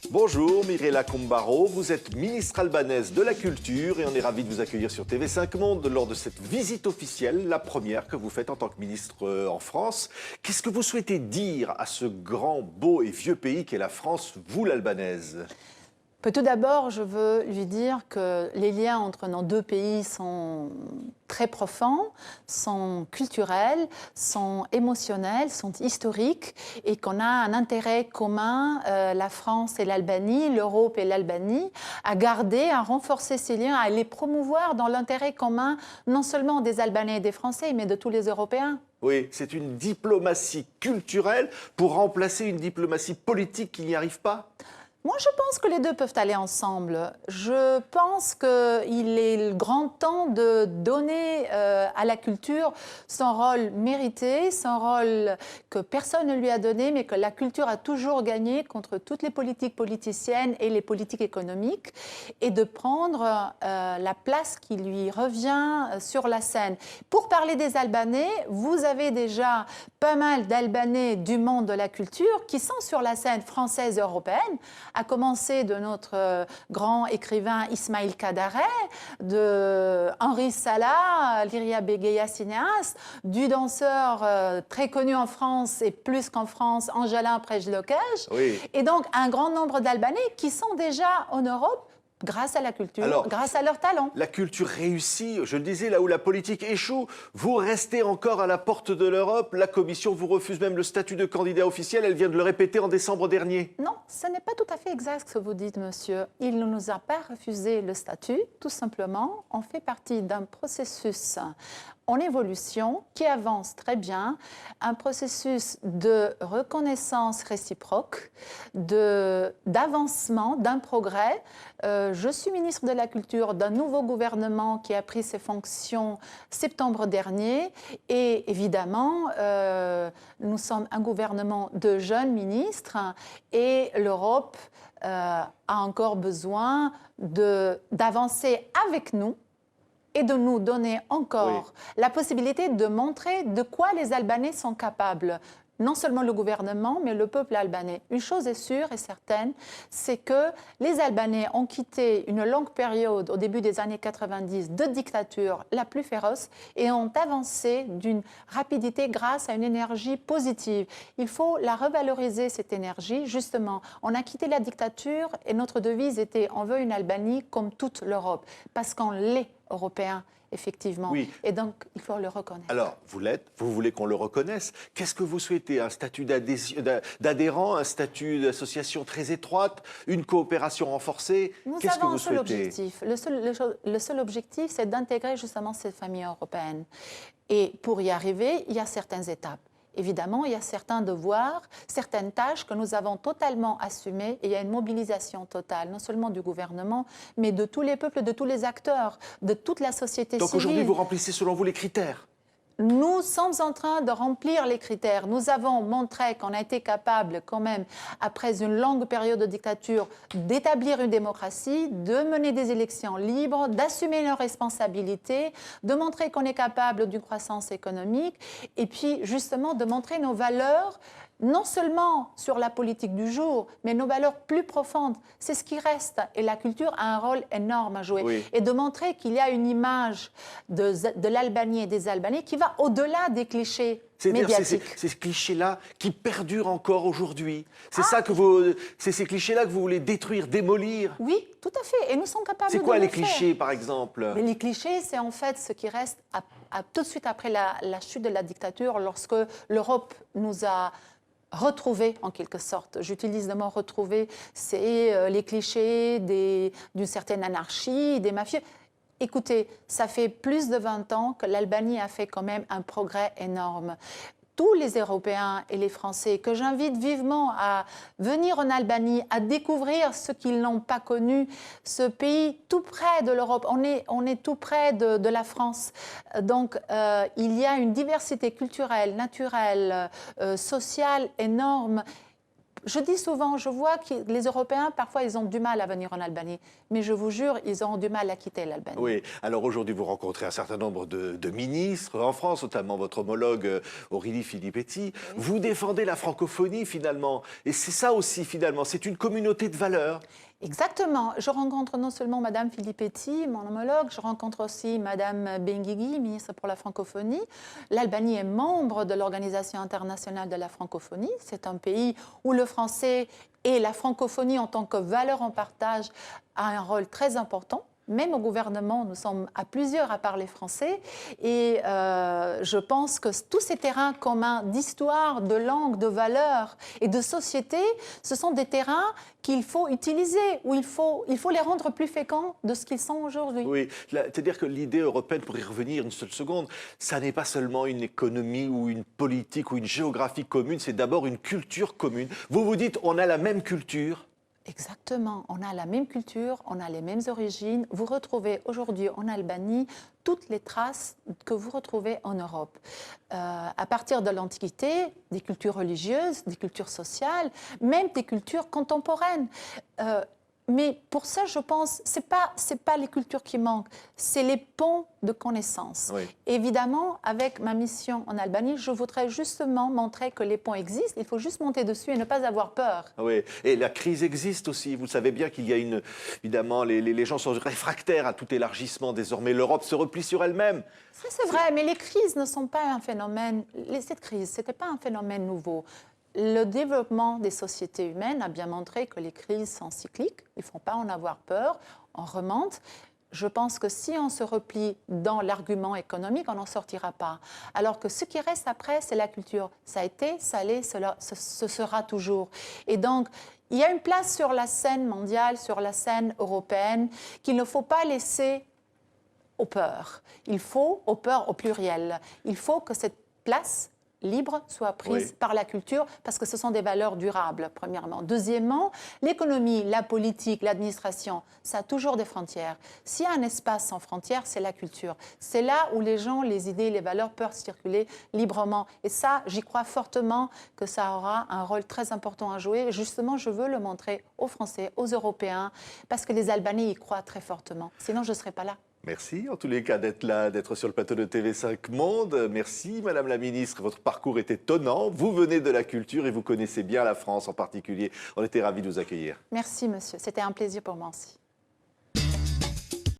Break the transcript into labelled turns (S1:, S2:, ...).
S1: Bonjour Mirella Combaro, vous êtes ministre albanaise de la Culture et on est ravi de vous accueillir sur TV5 Monde lors de cette visite officielle, la première que vous faites en tant que ministre en France. Qu'est-ce que vous souhaitez dire à ce grand, beau et vieux pays qu'est la France, vous l'Albanaise ?
S2: Tout d'abord, je veux lui dire que les liens entre nos deux pays sont très profonds, sont culturels, sont émotionnels, sont historiques et qu'on a un intérêt commun, la France et l'Albanie, l'Europe et l'Albanie, à garder, à renforcer ces liens, à les promouvoir dans l'intérêt commun, non seulement des Albanais et des Français, mais de tous les Européens.
S1: Oui, c'est une diplomatie culturelle pour remplacer une diplomatie politique qui n'y arrive pas ?
S2: Moi, je pense que les deux peuvent aller ensemble. Je pense qu'il est le grand temps de donner à la culture son rôle mérité, son rôle que personne ne lui a donné, mais que la culture a toujours gagné contre toutes les politiques politiciennes et les politiques économiques, et de prendre la place qui lui revient sur la scène. Pour parler des Albanais, vous avez déjà pas mal d'Albanais du monde de la culture qui sont sur la scène française et européenne, à commencer de notre grand écrivain Ismail Kadare, de Henri Sala, Lyria Begueia cinéaste, du danseur très connu en France et plus qu'en France, Angelin Prejlokej,
S1: Oui.
S2: Et donc un grand nombre d'Albanais qui sont déjà en Europe grâce à la culture,
S1: alors,
S2: grâce à leur talent.
S1: La culture réussit, je le disais, là où la politique échoue, vous restez encore à la porte de l'Europe. La Commission vous refuse même le statut de candidat officiel. Elle vient de le répéter en décembre dernier.
S2: Non, ce n'est pas tout à fait exact ce que vous dites, monsieur. Il ne nous a pas refusé le statut, tout simplement. On fait partie d'un processus en évolution qui avance très bien, un processus de reconnaissance réciproque, d'avancement, d'un progrès. Je suis ministre de la Culture d'un nouveau gouvernement qui a pris ses fonctions septembre dernier et évidemment, nous sommes un gouvernement de jeunes ministres et l'Europe a encore besoin d'avancer avec nous et de nous donner encore la possibilité de montrer de quoi les Albanais sont capables. Non seulement le gouvernement, mais le peuple albanais. Une chose est sûre et certaine, c'est que les Albanais ont quitté une longue période au début des années 90 de dictature la plus féroce et ont avancé d'une rapidité grâce à une énergie positive. Il faut la revaloriser, cette énergie. Justement, on a quitté la dictature et notre devise était « On veut une Albanie comme toute l'Europe » parce qu'on l'est européen. Effectivement.
S1: Oui.
S2: Et donc, il faut le reconnaître.
S1: Alors, vous l'êtes, vous voulez qu'on le reconnaisse. Qu'est-ce que vous souhaitez? Un statut d'adhérent, un statut d'association très étroite, une coopération renforcée? Qu'est-ce que vous souhaitez?
S2: Nous avons un seul objectif. Le seul objectif, c'est d'intégrer justement cette famille européenne. Et pour y arriver, il y a certaines étapes. Évidemment, il y a certains devoirs, certaines tâches que nous avons totalement assumées et il y a une mobilisation totale, non seulement du gouvernement, mais de tous les peuples, de tous les acteurs, de toute la société civile.
S1: Donc aujourd'hui, vous remplissez selon vous les critères?
S2: Nous sommes en train de remplir les critères. Nous avons montré qu'on a été capable quand même, après une longue période de dictature, d'établir une démocratie, de mener des élections libres, d'assumer nos responsabilités, de montrer qu'on est capable d'une croissance économique et puis justement de montrer nos valeurs, non seulement sur la politique du jour, mais nos valeurs plus profondes. C'est ce qui reste. Et la culture a un rôle énorme à jouer.
S1: Oui.
S2: Et de montrer qu'il y a une image de l'Albanie et des Albanais qui va au-delà des clichés médiatiques.
S1: C'est ces clichés-là qui perdurent encore aujourd'hui. C'est c'est ces clichés-là que vous voulez détruire, démolir.
S2: Oui, tout à fait. Et nous sommes capables de le faire.
S1: C'est quoi les clichés, par exemple?
S2: Mais les clichés, c'est en fait ce qui reste tout de suite après la chute de la dictature, lorsque l'Europe nous a retrouver en quelque sorte. J'utilise le mot retrouver, c'est les clichés d'une certaine anarchie, des mafieux. Écoutez, ça fait plus de 20 ans que l'Albanie a fait quand même un progrès énorme. Tous les Européens et les Français que j'invite vivement à venir en Albanie, à découvrir ce qu'ils n'ont pas connu, ce pays tout près de l'Europe, on est tout près de la France. Donc il y a une diversité culturelle, naturelle, sociale énorme. Je dis souvent, je vois que les Européens, parfois, ils ont du mal à venir en Albanie. Mais je vous jure, ils auront du mal à quitter l'Albanie.
S1: Oui, alors aujourd'hui, vous rencontrez un certain nombre de ministres en France, notamment votre homologue Aurélie Filippetti. Oui. Vous défendez la francophonie, finalement. Et c'est ça aussi, finalement, c'est une communauté de valeurs.
S2: Exactement. Je rencontre non seulement Madame Filippetti, mon homologue, je rencontre aussi Madame Benguigui, ministre pour la francophonie. L'Albanie est membre de l'Organisation internationale de la francophonie. C'est un pays où le français et la francophonie en tant que valeur en partage a un rôle très important. Même au gouvernement, nous sommes à plusieurs à parler français et je pense que tous ces terrains communs d'histoire, de langue, de valeurs et de société, ce sont des terrains qu'il faut utiliser, où il faut les rendre plus féconds de ce qu'ils sont aujourd'hui.
S1: Oui, c'est-à-dire que l'idée européenne, pour y revenir une seule seconde, ça n'est pas seulement une économie ou une politique ou une géographie commune, c'est d'abord une culture commune. Vous vous dites, on a la même culture.
S2: Exactement, on a la même culture, on a les mêmes origines. Vous retrouvez aujourd'hui en Albanie toutes les traces que vous retrouvez en Europe. À partir de l'Antiquité, des cultures religieuses, des cultures sociales, même des cultures contemporaines. Mais pour ça, je pense, ce n'est pas les cultures qui manquent, c'est les ponts de connaissances. Oui. Évidemment, avec ma mission en Albanie, je voudrais justement montrer que les ponts existent, il faut juste monter dessus et ne pas avoir peur.
S1: Oui, et la crise existe aussi. Vous savez bien qu'il y a évidemment, les gens sont réfractaires à tout élargissement désormais. L'Europe se replie sur elle-même.
S2: C'est vrai, mais les crises ne sont pas un phénomène, cette crise, ce n'était pas un phénomène nouveau. Le développement des sociétés humaines a bien montré que les crises sont cycliques. Il ne faut pas en avoir peur, on remonte. Je pense que si on se replie dans l'argument économique, on n'en sortira pas. Alors que ce qui reste après, c'est la culture. Ça a été, ça l'est, ce sera toujours. Et donc, il y a une place sur la scène mondiale, sur la scène européenne, qu'il ne faut pas laisser aux peurs. Il faut, aux peurs au pluriel. Il faut que cette place libre soit prise par la culture parce que ce sont des valeurs durables, premièrement. Deuxièmement, l'économie, la politique, l'administration, ça a toujours des frontières. S'il y a un espace sans frontières, c'est la culture. C'est là où les gens, les idées, les valeurs peuvent circuler librement. Et ça, j'y crois fortement que ça aura un rôle très important à jouer. Et justement, je veux le montrer aux Français, aux Européens, parce que les Albanais y croient très fortement. Sinon, je ne serais pas là.
S1: Merci en tous les cas d'être là, d'être sur le plateau de TV5 Monde. Merci Madame la Ministre, votre parcours est étonnant. Vous venez de la culture et vous connaissez bien la France en particulier. On était ravis de vous accueillir.
S2: Merci Monsieur, c'était un plaisir pour moi aussi.